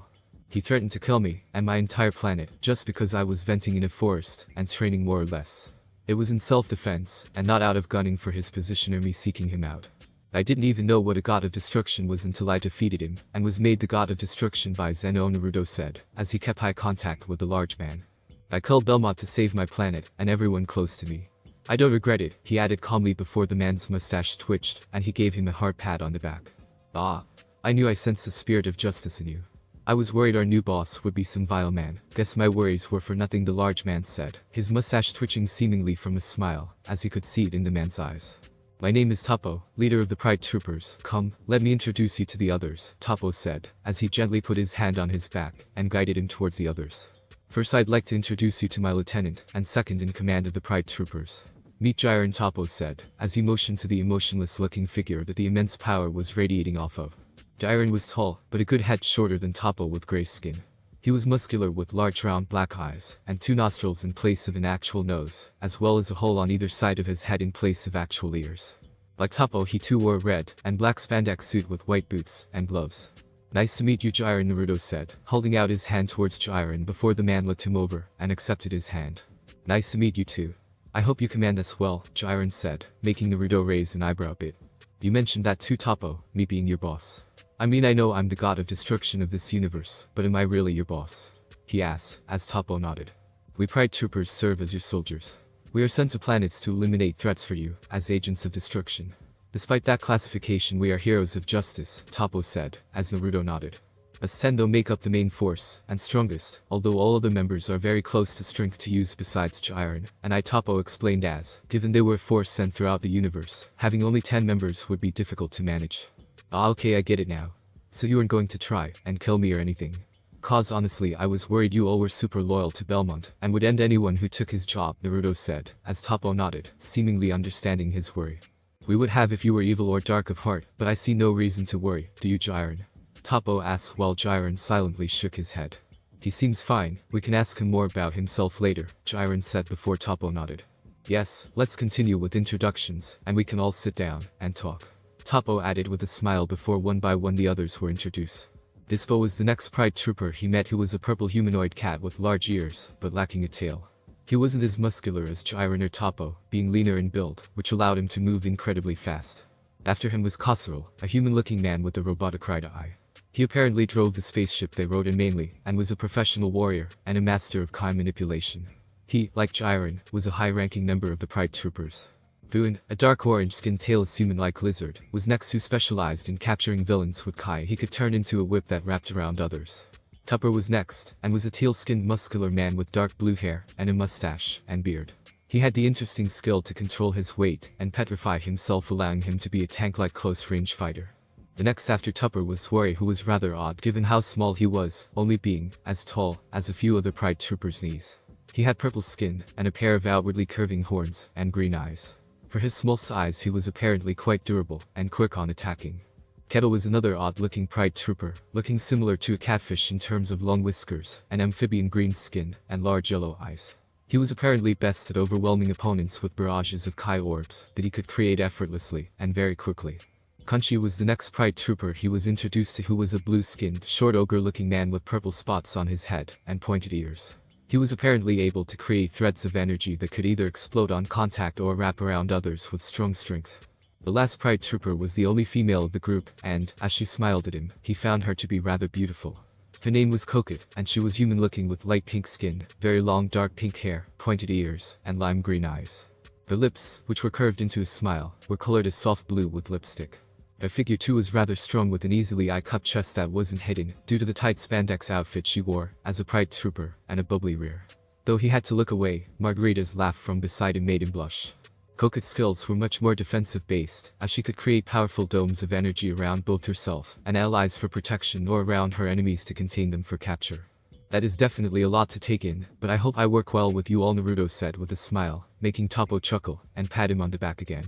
He threatened to kill me and my entire planet just because I was venting in a forest and training more or less. It was in self-defense and not out of gunning for his position or me seeking him out. I didn't even know what a god of destruction was until I defeated him and was made the god of destruction by Zeno, Naruto said, as he kept eye contact with the large man. I killed Belmont to save my planet and everyone close to me. I don't regret it, he added calmly before the man's mustache twitched and he gave him a hard pat on the back. Ah. I knew I sensed the spirit of justice in you. I was worried our new boss would be some vile man. Guess my worries were for nothing, the large man said, his mustache twitching seemingly from a smile, as he could see it in the man's eyes. My name is Toppo, leader of the Pride Troopers. Come, let me introduce you to the others, Toppo said, as he gently put his hand on his back and guided him towards the others. First, I'd like to introduce you to my lieutenant and second in command of the Pride Troopers. Meet Jiren, Toppo said, as he motioned to the emotionless-looking figure that the immense power was radiating off of. Jiren was tall, but a good head shorter than Toppo with gray skin. He was muscular with large round black eyes, and two nostrils in place of an actual nose, as well as a hole on either side of his head in place of actual ears. Like Toppo, he too wore a red and black spandex suit with white boots and gloves. Nice to meet you, Jiren, Naruto said, holding out his hand towards Jiren before the man looked him over and accepted his hand. Nice to meet you too. I hope you command us well, Jiren said, making Naruto raise an eyebrow a bit. You mentioned that too, Toppo, me being your boss. I mean, I know I'm the god of destruction of this universe, but am I really your boss? He asked, as Toppo nodded. We Pride Troopers serve as your soldiers. We are sent to planets to eliminate threats for you, as agents of destruction. Despite that classification, we are heroes of justice, Toppo said, as Naruto nodded. Us 10 though make up the main force, and strongest, although all other members are very close to strength to use besides Jiren, and Toppo explained as, given they were a force sent throughout the universe, having only 10 members would be difficult to manage. Ah, okay, I get it now. So you aren't going to try and kill me or anything? Cause honestly I was worried you all were super loyal to Belmont and would end anyone who took his job, Naruto said, as Toppo nodded, seemingly understanding his worry. We would have if you were evil or dark of heart, but I see no reason to worry, do you, Jiren? Toppo asked while Jiren silently shook his head. He seems fine, we can ask him more about himself later, Jiren said before Toppo nodded. Yes, let's continue with introductions, and we can all sit down and talk. Toppo added with a smile before one by one the others were introduced. Dispo was the next Pride Trooper he met, who was a purple humanoid cat with large ears, but lacking a tail. He wasn't as muscular as Jiren or Toppo, being leaner in build, which allowed him to move incredibly fast. After him was Kosuro, a human-looking man with a robotic right eye. He apparently drove the spaceship they rode in mainly, and was a professional warrior, and a master of Kai manipulation. He, like Jiren, was a high-ranking member of the Pride Troopers. Vuin, a dark orange-skinned tailless human-like lizard, was next, who specialized in capturing villains with Kai he could turn into a whip that wrapped around others. Tupper was next, and was a teal-skinned muscular man with dark blue hair, and a mustache, and beard. He had the interesting skill to control his weight, and petrify himself, allowing him to be a tank-like close-range fighter. The next after Tupper was Swery, who was rather odd given how small he was, only being as tall as a few other Pride Troopers' knees. He had purple skin, and a pair of outwardly curving horns, and green eyes. For his small size he was apparently quite durable, and quick on attacking. Kettle was another odd-looking Pride Trooper, looking similar to a catfish in terms of long whiskers, an amphibian green skin, and large yellow eyes. He was apparently best at overwhelming opponents with barrages of Kai orbs that he could create effortlessly, and very quickly. Kunchi was the next Pride Trooper he was introduced to, who was a blue-skinned, short ogre-looking man with purple spots on his head, and pointed ears. He was apparently able to create threads of energy that could either explode on contact or wrap around others with strong strength. The last Pride Trooper was the only female of the group, and, as she smiled at him, he found her to be rather beautiful. Her name was Kokot, and she was human-looking with light pink skin, very long dark pink hair, pointed ears, and lime green eyes. Her lips, which were curved into a smile, were colored a soft blue with lipstick. Her figure too was rather strong, with an easily eye-cut chest that wasn't hidden due to the tight spandex outfit she wore as a Pride Trooper, and a bubbly rear. Though he had to look away, Margarita's laugh from beside him made him blush. Kokot's skills were much more defensive-based, as she could create powerful domes of energy around both herself and allies for protection, or around her enemies to contain them for capture. That is definitely a lot to take in, but I hope I work well with you all, Naruto said with a smile, making Toppo chuckle and pat him on the back again.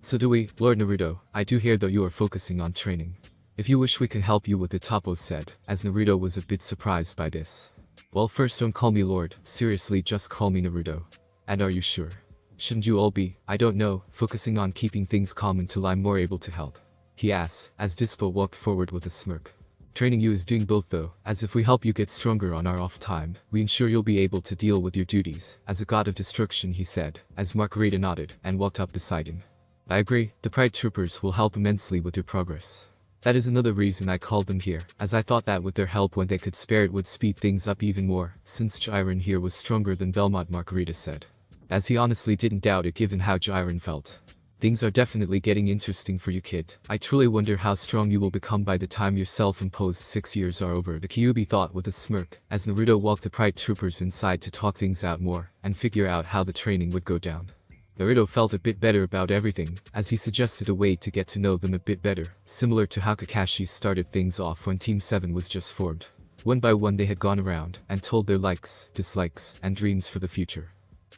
So do we, Lord Naruto. I do hear though you are focusing on training. If you wish we can help you with it, Toppo said, as Naruto was a bit surprised by this. Well, first don't call me Lord, seriously just call me Naruto. And are you sure? Shouldn't you all be, I don't know, focusing on keeping things calm until I'm more able to help? He asked, as Dispo walked forward with a smirk. Training you is doing both though, as if we help you get stronger on our off time, we ensure you'll be able to deal with your duties as a god of destruction, he said, as Margarita nodded and walked up beside him. I agree, the Pride Troopers will help immensely with your progress. That is another reason I called them here, as I thought that with their help when they could spare it would speed things up even more, since Jiren here was stronger than Belmont, Margarita said. As he honestly didn't doubt it given how Jiren felt. Things are definitely getting interesting for you, kid. I truly wonder how strong you will become by the time your self-imposed 6 years are over, the Kyuubi thought with a smirk, as Naruto walked the Pride Troopers inside to talk things out more, and figure out how the training would go down. Naruto felt a bit better about everything, as he suggested a way to get to know them a bit better, similar to how Kakashi started things off when Team 7 was just formed. One by one they had gone around, and told their likes, dislikes, and dreams for the future.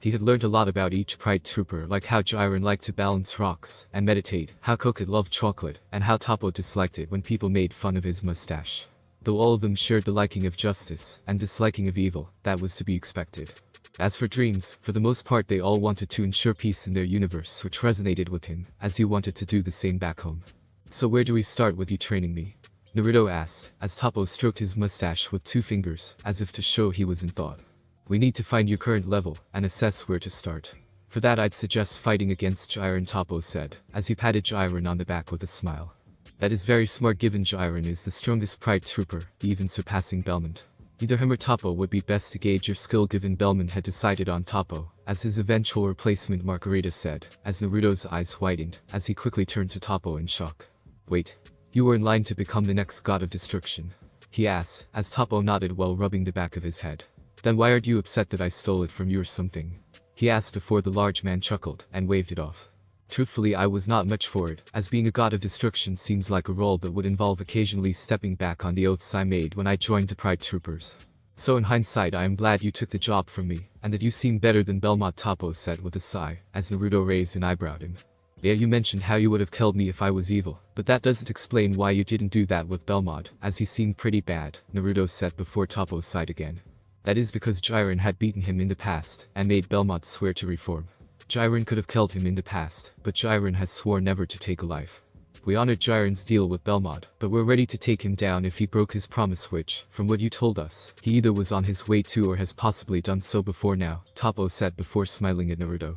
He had learned a lot about each Pride Trooper, like how Jiren liked to balance rocks, and meditate, how Kokot loved chocolate, and how Toppo disliked it when people made fun of his mustache. Though all of them shared the liking of justice, and disliking of evil, that was to be expected. As for dreams, for the most part they all wanted to ensure peace in their universe, which resonated with him, as he wanted to do the same back home. So where do we start with you training me? Naruto asked, as Toppo stroked his mustache with 2 fingers, as if to show he was in thought. We need to find your current level, and assess where to start. For that I'd suggest fighting against Jiren, Toppo said, as he patted Jiren on the back with a smile. That is very smart given Jiren is the strongest Pride Trooper, even surpassing Belmont. Either him or Toppo would be best to gauge your skill given Belmont had decided on Toppo, as his eventual replacement Margarita said, as Naruto's eyes widened, as he quickly turned to Toppo in shock. Wait. You were in line to become the next god of destruction? He asked, as Toppo nodded while rubbing the back of his head. Then why aren't you upset that I stole it from you or something? He asked before the large man chuckled, and waved it off. Truthfully I was not much for it, as being a god of destruction seems like a role that would involve occasionally stepping back on the oaths I made when I joined the Pride Troopers. So in hindsight I am glad you took the job from me, and that you seem better than Belmont, Toppo said with a sigh, as Naruto raised an eyebrow at him. Yeah, you mentioned how you would have killed me if I was evil, but that doesn't explain why you didn't do that with Belmont, as he seemed pretty bad, Naruto said before Toppo sighed again. That is because Jiren had beaten him in the past, and made Belmont swear to reform. Jiren could have killed him in the past, but Jiren has sworn never to take a life. We honored Jiren's deal with Belmont, but we're ready to take him down if he broke his promise which, from what you told us, he either was on his way to or has possibly done so before now, Toppo said before smiling at Naruto.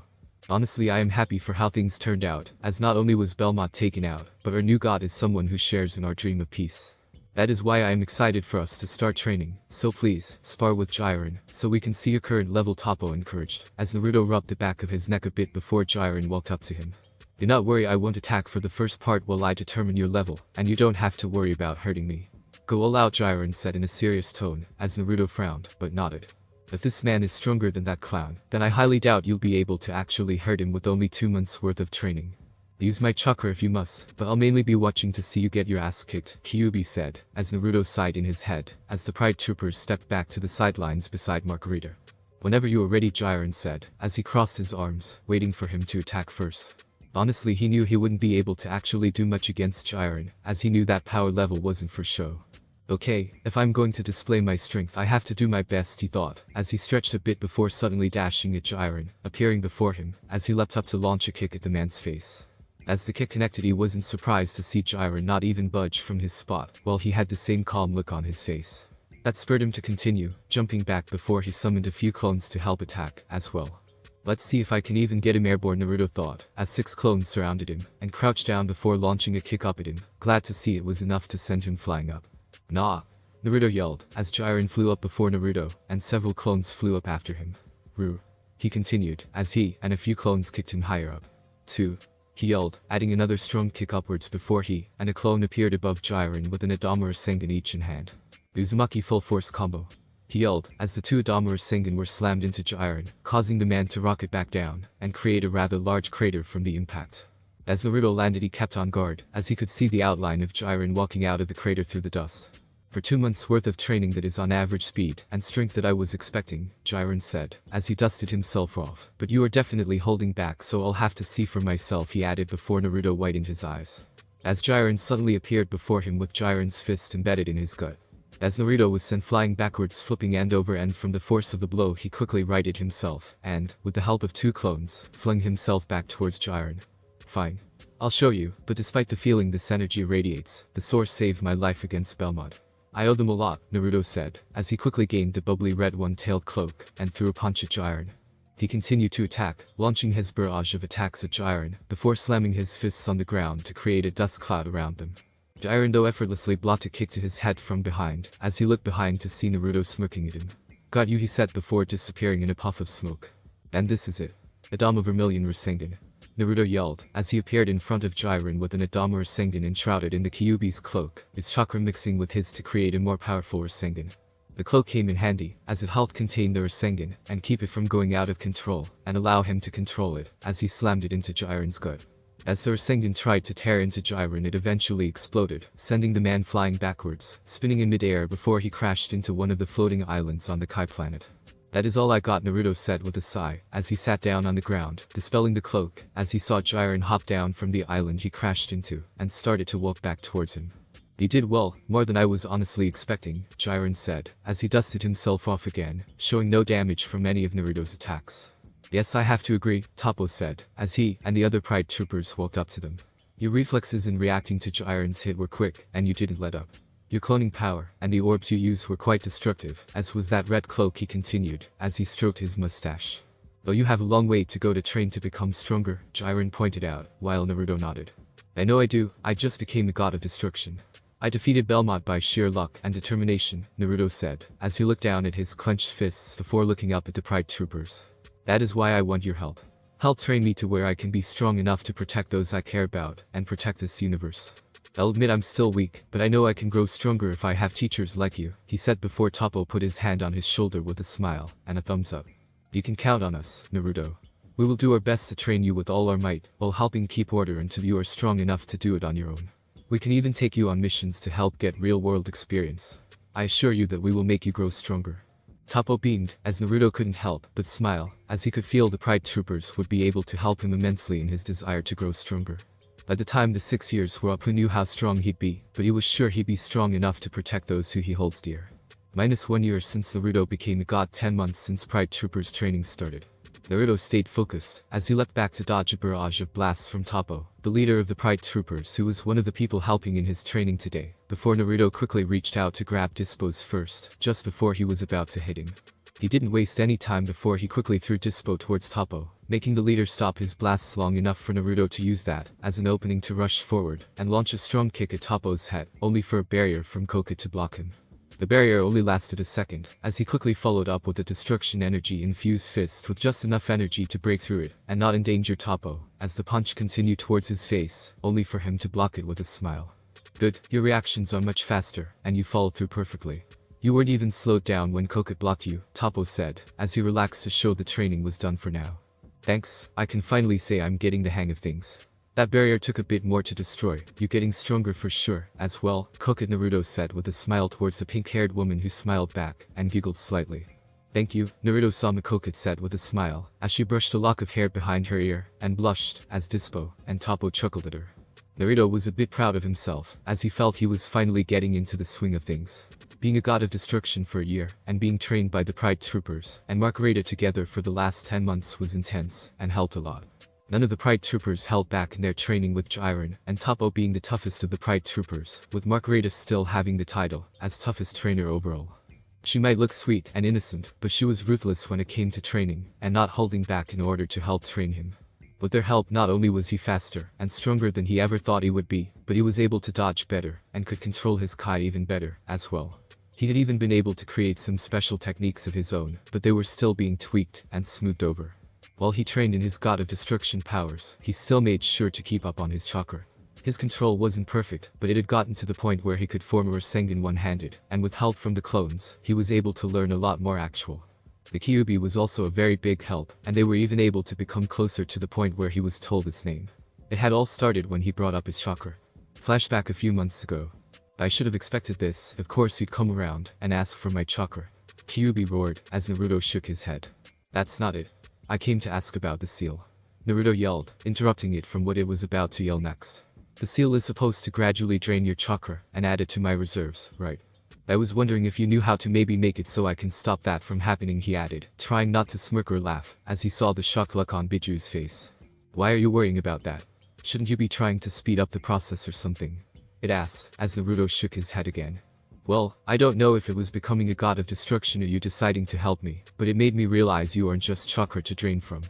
Honestly I am happy for how things turned out, as not only was Belmont taken out, but our new god is someone who shares in our dream of peace. That is why I am excited for us to start training, so please, spar with Jiren, so we can see your current level, Toppo encouraged, as Naruto rubbed the back of his neck a bit before Jiren walked up to him. Do not worry, I won't attack for the first part while I determine your level, and you don't have to worry about hurting me. Go all out, Jiren said in a serious tone, as Naruto frowned, but nodded. If this man is stronger than that clown, then I highly doubt you'll be able to actually hurt him with only 2 months worth of training. Use my chakra if you must, but I'll mainly be watching to see you get your ass kicked, Kyuubi said, as Naruto sighed in his head, as the Pride Troopers stepped back to the sidelines beside Margarita. Whenever you are ready, Jiren said, as he crossed his arms, waiting for him to attack first. Honestly he knew he wouldn't be able to actually do much against Jiren, as he knew that power level wasn't for show. Okay, if I'm going to display my strength I have to do my best, he thought, as he stretched a bit before suddenly dashing at Jiren, appearing before him, as he leapt up to launch a kick at the man's face. As the kick connected he wasn't surprised to see Jiren not even budge from his spot, while he had the same calm look on his face. That spurred him to continue, jumping back before he summoned a few clones to help attack, as well. Let's see if I can even get him airborne, Naruto thought, as 6 clones surrounded him, and crouched down before launching a kick up at him, glad to see it was enough to send him flying up. Nah! Naruto yelled, as Jiren flew up before Naruto, and several clones flew up after him. Ru! He continued, as he and a few clones kicked him higher up. 2! He yelled, adding another strong kick upwards before he and a clone appeared above Jiren with an Adama Rasengan each in hand. Uzumaki full force combo. He yelled, as the 2 Adama Rasengan were slammed into Jiren, causing the man to rocket back down, and create a rather large crater from the impact. As Naruto landed he kept on guard, as he could see the outline of Jiren walking out of the crater through the dust. For 2 months worth of training that is on average speed and strength that I was expecting, Jiren said, as he dusted himself off. But you are definitely holding back, so I'll have to see for myself, he added before Naruto widened his eyes. As Jiren suddenly appeared before him with Jiren's fist embedded in his gut. As Naruto was sent flying backwards, flipping end over end from the force of the blow, he quickly righted himself, and, with the help of 2 clones, flung himself back towards Jiren. Fine. I'll show you, but despite the feeling this energy radiates, the source saved my life against Belmont. I owe them a lot, Naruto said, as he quickly gained the bubbly red one-tailed cloak, and threw a punch at Jiren. He continued to attack, launching his barrage of attacks at Jiren, before slamming his fists on the ground to create a dust cloud around them. Jiren though effortlessly blocked a kick to his head from behind, as he looked behind to see Naruto smirking at him. Got you, he said before disappearing in a puff of smoke. And this is it. Adama Vermilion Rasengan. Naruto yelled, as he appeared in front of Jiren with an Adama Rasengan enshrouded in the Kyuubi's cloak, its chakra mixing with his to create a more powerful Rasengan. The cloak came in handy, as it helped contain the Rasengan, and keep it from going out of control, and allow him to control it, as he slammed it into Jiren's gut. As the Rasengan tried to tear into Jiren, it eventually exploded, sending the man flying backwards, spinning in midair before he crashed into one of the floating islands on the Kai planet. That is all I got, Naruto said with a sigh, as he sat down on the ground, dispelling the cloak, as he saw Jiren hop down from the island he crashed into, and started to walk back towards him. You did well, more than I was honestly expecting, Jiren said, as he dusted himself off again, showing no damage from any of Naruto's attacks. Yes, I have to agree, Toppo said, as he and the other Pride Troopers walked up to them. Your reflexes in reacting to Jiren's hit were quick, and you didn't let up. Your cloning power and the orbs you used were quite destructive, as was that red cloak, he continued, as he stroked his mustache. Though you have a long way to go to train to become stronger, Jiren pointed out, while Naruto nodded. I know I do, I just became the god of destruction. I defeated Belmont by sheer luck and determination, Naruto said, as he looked down at his clenched fists before looking up at the Pride Troopers. That is why I want your help. Help train me to where I can be strong enough to protect those I care about, and protect this universe. I'll admit I'm still weak, but I know I can grow stronger if I have teachers like you, he said before Toppo put his hand on his shoulder with a smile and a thumbs up. You can count on us, Naruto. We will do our best to train you with all our might, while helping keep order until you are strong enough to do it on your own. We can even take you on missions to help get real-world experience. I assure you that we will make you grow stronger. Toppo beamed, as Naruto couldn't help but smile, as he could feel the Pride Troopers would be able to help him immensely in his desire to grow stronger. By the time the 6 years were up, who knew how strong he'd be, but he was sure he'd be strong enough to protect those who he holds dear. -1 year since Naruto became a god, 10 months since Pride Troopers training started. Naruto stayed focused, as he leapt back to dodge a barrage of blasts from Toppo, the leader of the Pride Troopers who was one of the people helping in his training today, before Naruto quickly reached out to grab Dispo's first, just before he was about to hit him. He didn't waste any time before he quickly threw Dispo towards Toppo, making the leader stop his blasts long enough for Naruto to use that as an opening to rush forward and launch a strong kick at Toppo's head, only for a barrier from Koka to block him. The barrier only lasted a second, as he quickly followed up with a destruction energy-infused fist with just enough energy to break through it and not endanger Toppo, as the punch continued towards his face, only for him to block it with a smile. Good, your reactions are much faster, and you followed through perfectly. You weren't even slowed down when Koka blocked you, Toppo said, as he relaxed to show the training was done for now. Thanks, I can finally say I'm getting the hang of things. That barrier took a bit more to destroy, you're getting stronger for sure, as well, Koka, Naruto said with a smile towards the pink-haired woman who smiled back and giggled slightly. Thank you, Naruto-sama, Koka said with a smile, as she brushed a lock of hair behind her ear, and blushed, as Dispo and Toppo chuckled at her. Naruto was a bit proud of himself, as he felt he was finally getting into the swing of things. Being a god of destruction for a year, and being trained by the Pride Troopers and Margarita together for the last 10 months was intense, and helped a lot. None of the Pride Troopers held back in their training, with Jiren and Toppo being the toughest of the Pride Troopers, with Margarita still having the title as toughest trainer overall. She might look sweet and innocent, but she was ruthless when it came to training, and not holding back in order to help train him. With their help, not only was he faster and stronger than he ever thought he would be, but he was able to dodge better and could control his Kai even better, as well. He had even been able to create some special techniques of his own, but they were still being tweaked and smoothed over. While he trained in his God of Destruction powers, he still made sure to keep up on his chakra. His control wasn't perfect, but it had gotten to the point where he could form a Rasengan one-handed, and with help from the clones, he was able to learn a lot more actual. The Kyuubi was also a very big help, and they were even able to become closer to the point where he was told its name. It had all started when he brought up his chakra. Flashback a few months ago. I should have expected this, of course you'd come around and ask for my chakra. Kyuubi roared, as Naruto shook his head. That's not it. I came to ask about the seal. Naruto yelled, interrupting it from what it was about to yell next. The seal is supposed to gradually drain your chakra and add it to my reserves, right? I was wondering if you knew how to maybe make it so I can stop that from happening, he added, trying not to smirk or laugh, as he saw the shocked look on Biju's face. Why are you worrying about that? Shouldn't you be trying to speed up the process or something? It asked, as Naruto shook his head again. Well, I don't know if it was becoming a god of destruction or you deciding to help me, but it made me realize you aren't just chakra to drain from.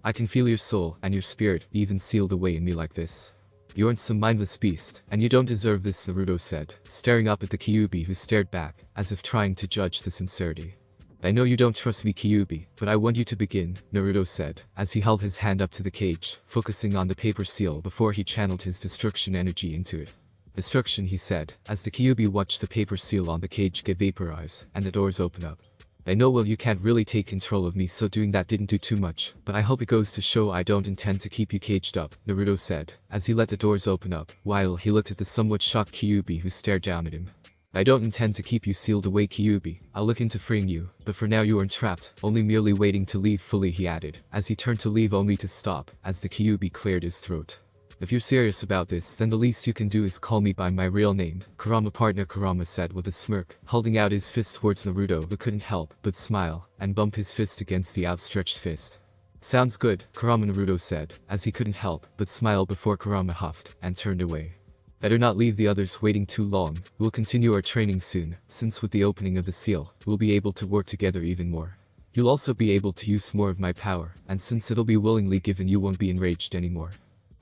I can feel your soul and your spirit even sealed away in me like this. You aren't some mindless beast, and you don't deserve this, Naruto said, staring up at the Kyuubi, who stared back, as if trying to judge the sincerity. I know you don't trust me, Kyuubi, but I want you to begin, Naruto said, as he held his hand up to the cage, focusing on the paper seal before he channeled his destruction energy into it. Destruction, he said, as the Kyuubi watched the paper seal on the cage get vaporized, and the doors open up. I know well you can't really take control of me, so doing that didn't do too much, but I hope it goes to show I don't intend to keep you caged up, Naruto said, as he let the doors open up, while he looked at the somewhat shocked Kyuubi who stared down at him. I don't intend to keep you sealed away, Kyuubi. I'll look into freeing you, but for now you are entrapped, only merely waiting to leave fully, he added, as he turned to leave only to stop, as the Kyuubi cleared his throat. If you're serious about this, then the least you can do is call me by my real name, Kurama, partner, Kurama said with a smirk, holding out his fist towards Naruto, who couldn't help but smile and bump his fist against the outstretched fist. Sounds good, Kurama, Naruto said, as he couldn't help but smile before Kurama huffed and turned away. Better not leave the others waiting too long. We'll continue our training soon, since with the opening of the seal, we'll be able to work together even more. You'll also be able to use more of my power, and since it'll be willingly given you won't be enraged anymore.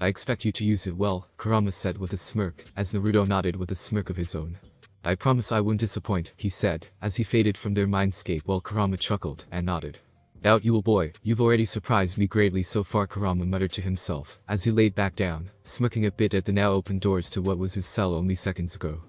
I expect you to use it well, Kurama said with a smirk, as Naruto nodded with a smirk of his own. I promise I won't disappoint, he said, as he faded from their mindscape while Kurama chuckled and nodded. Doubt you will, boy, you've already surprised me greatly so far, Kurama muttered to himself, as he laid back down, smirking a bit at the now open doors to what was his cell only seconds ago.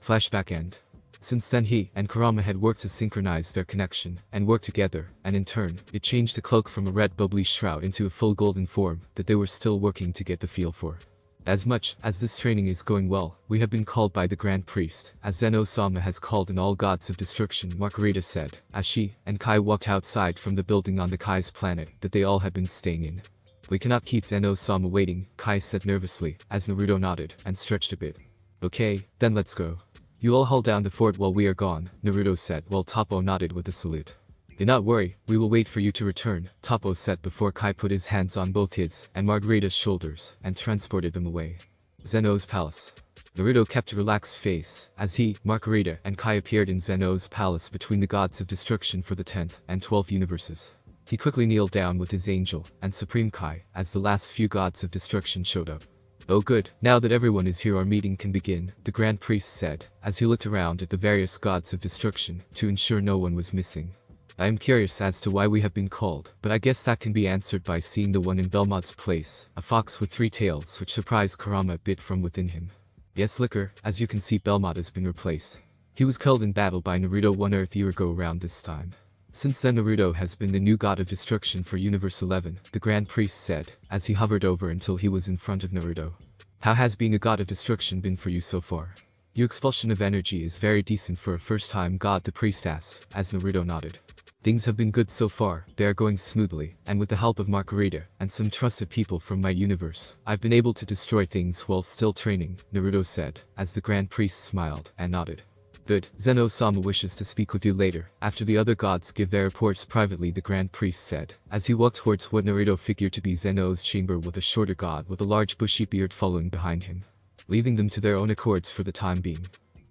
Flashback end. Since then he and Kurama had worked to synchronize their connection, and work together, and in turn, it changed the cloak from a red bubbly shroud into a full golden form that they were still working to get the feel for. As much as this training is going well, we have been called by the Grand Priest, as Zeno-sama has called in all gods of destruction, Margarita said, as she and Kai walked outside from the building on the Kai's planet that they all had been staying in. We cannot keep Zeno-sama waiting, Kai said nervously, as Naruto nodded and stretched a bit. Okay, then let's go. You all hold down the fort while we are gone, Naruto said while Toppo nodded with a salute. Do not worry, we will wait for you to return, Toppo said before Kai put his hands on both his and Margarita's shoulders and transported them away. Zeno's palace. Naruto kept a relaxed face as he, Margarita, and Kai appeared in Zeno's palace between the gods of destruction for the 10th and 12th universes. He quickly kneeled down with his angel and Supreme Kai as the last few gods of destruction showed up. Oh good, now that everyone is here our meeting can begin, the Grand Priest said, as he looked around at the various gods of destruction to ensure no one was missing. I am curious as to why we have been called, but I guess that can be answered by seeing the one in Belmont's place, a fox with 3 tails which surprised Kurama a bit from within him. Yes Liquor, as you can see Belmont has been replaced. He was killed in battle by Naruto 1 Earth year ago around this time. Since then Naruto has been the new god of destruction for Universe 11, the Grand Priest said, as he hovered over until he was in front of Naruto. How has being a god of destruction been for you so far? Your expulsion of energy is very decent for a first-time god, the priest asked, as Naruto nodded. Things have been good so far, they are going smoothly, and with the help of Margarita and some trusted people from my universe, I've been able to destroy things while still training, Naruto said, as the Grand Priest smiled and nodded. Good, Zeno-sama wishes to speak with you later, after the other gods give their reports privately, the Grand Priest said, as he walked towards what Naruto figured to be Zeno's chamber with a shorter god with a large bushy beard following behind him, leaving them to their own accords for the time being.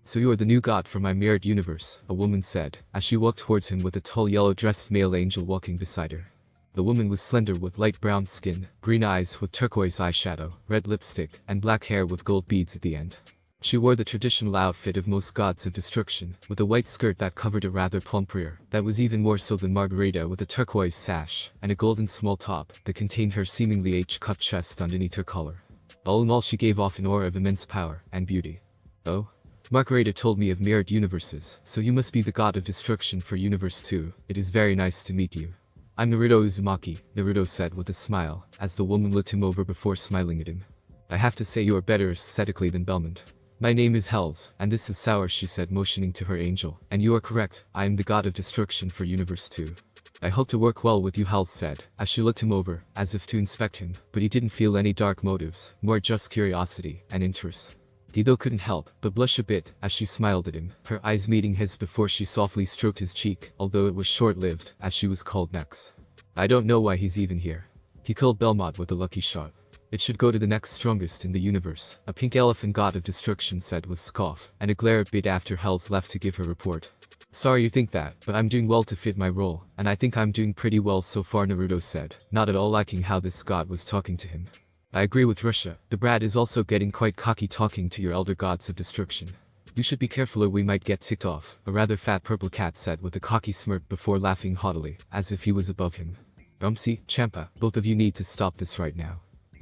So you are the new god for my mirrored universe, a woman said, as she walked towards him with a tall yellow-dressed male angel walking beside her. The woman was slender with light brown skin, green eyes with turquoise eyeshadow, red lipstick, and black hair with gold beads at the end. She wore the traditional outfit of most gods of destruction, with a white skirt that covered a rather plump rear, that was even more so than Margarita with a turquoise sash, and a golden small top that contained her seemingly H-cup chest underneath her collar. All in all she gave off an aura of immense power and beauty. Oh? Margarita told me of mirrored universes, so you must be the god of destruction for Universe 2, it is very nice to meet you. I'm Naruto Uzumaki, Naruto said with a smile, as the woman looked him over before smiling at him. I have to say you are better aesthetically than Belmont. My name is Hells, and this is Sour, she said motioning to her angel, and you are correct, I am the god of destruction for Universe 2. I hope to work well with you, Hells said, as she looked him over, as if to inspect him, but he didn't feel any dark motives, more just curiosity and interest. He though couldn't help but blush a bit as she smiled at him, her eyes meeting his before she softly stroked his cheek, although it was short-lived, as she was called next. I don't know why he's even here. He killed Belmont with a lucky shot. It should go to the next strongest in the universe, a pink elephant god of destruction said with scoff, and a glare a bit after Hells left to give her report. Sorry you think that, but I'm doing well to fit my role, and I think I'm doing pretty well so far, Naruto said, not at all liking how this god was talking to him. I agree with Russia, the brat is also getting quite cocky talking to your elder gods of destruction. You should be careful or we might get ticked off, a rather fat purple cat said with a cocky smirk before laughing haughtily, as if he was above him. Rumsey, Champa, both of you need to stop this right now.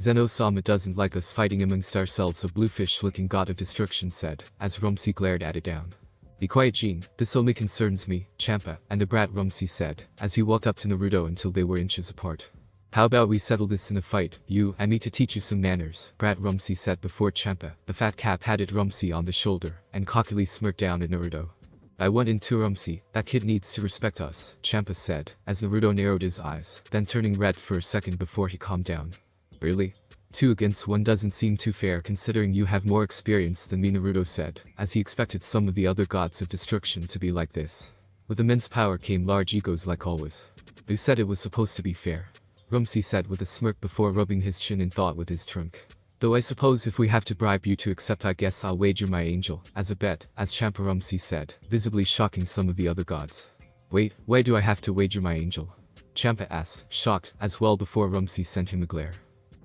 Zeno-sama doesn't like us fighting amongst ourselves, a bluefish-looking god of destruction said, as Rumsey glared at it down. Be quiet, Jean, this only concerns me, Champa, and the brat, Rumsey said, as he walked up to Naruto until they were inches apart. How about we settle this in a fight, you and me, to teach you some manners, brat, Rumsey said before Champa, the fat cat, patted Rumsey on the shoulder, and cockily smirked down at Naruto. I went into Rumsey, that kid needs to respect us, Champa said, as Naruto narrowed his eyes, then turning red for a second before he calmed down. Really? 2 against 1 doesn't seem too fair considering you have more experience than me, Naruto said, as he expected some of the other gods of destruction to be like this. With immense power came large egos like always. Who said it was supposed to be fair? Rumsey said with a smirk before rubbing his chin in thought with his trunk. Though I suppose if we have to bribe you to accept, I guess I'll wager my angel, as a bet, as Champa Rumsey said, visibly shocking some of the other gods. Wait, why do I have to wager my angel? Champa asked, shocked, as well before Rumsey sent him a glare.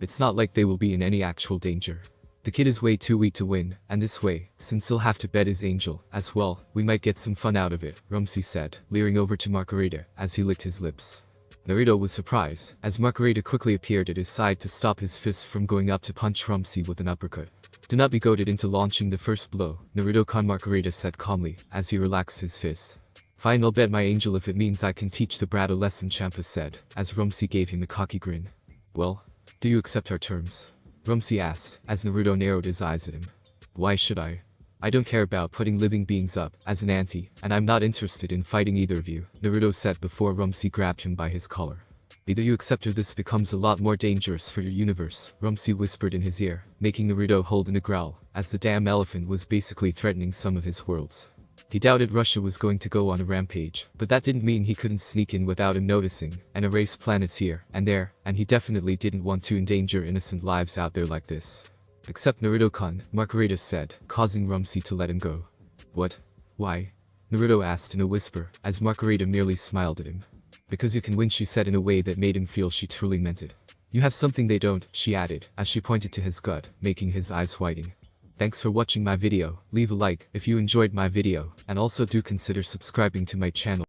It's not like they will be in any actual danger. The kid is way too weak to win, and this way, since he'll have to bet his angel, as well, we might get some fun out of it, Rumsey said, leering over to Margarita, as he licked his lips. Naruto was surprised, as Margarita quickly appeared at his side to stop his fist from going up to punch Rumsey with an uppercut. Do not be goaded into launching the first blow, Naruto-kun, Margarita said calmly, as he relaxed his fist. Fine, I'll bet my angel if it means I can teach the brat a lesson, Champa said, as Rumsey gave him a cocky grin. Well, do you accept our terms? Rumsey asked, as Naruto narrowed his eyes at him. Why should I? I don't care about putting living beings up as an ante, and I'm not interested in fighting either of you, Naruto said before Rumsey grabbed him by his collar. Either you accept or this becomes a lot more dangerous for your universe, Rumsey whispered in his ear, making Naruto hold in a growl, as the damn elephant was basically threatening some of his worlds. He doubted Russia was going to go on a rampage, but that didn't mean he couldn't sneak in without him noticing, and erase planets here and there, and he definitely didn't want to endanger innocent lives out there like this. Except Naruto-kun, Margarita said, causing Rumsey to let him go. What? Why? Naruto asked in a whisper, as Margarita merely smiled at him. Because you can win, she said in a way that made him feel she truly meant it. You have something they don't, she added, as she pointed to his gut, making his eyes whiten. Thanks for watching my video, leave a like if you enjoyed my video, and also do consider subscribing to my channel.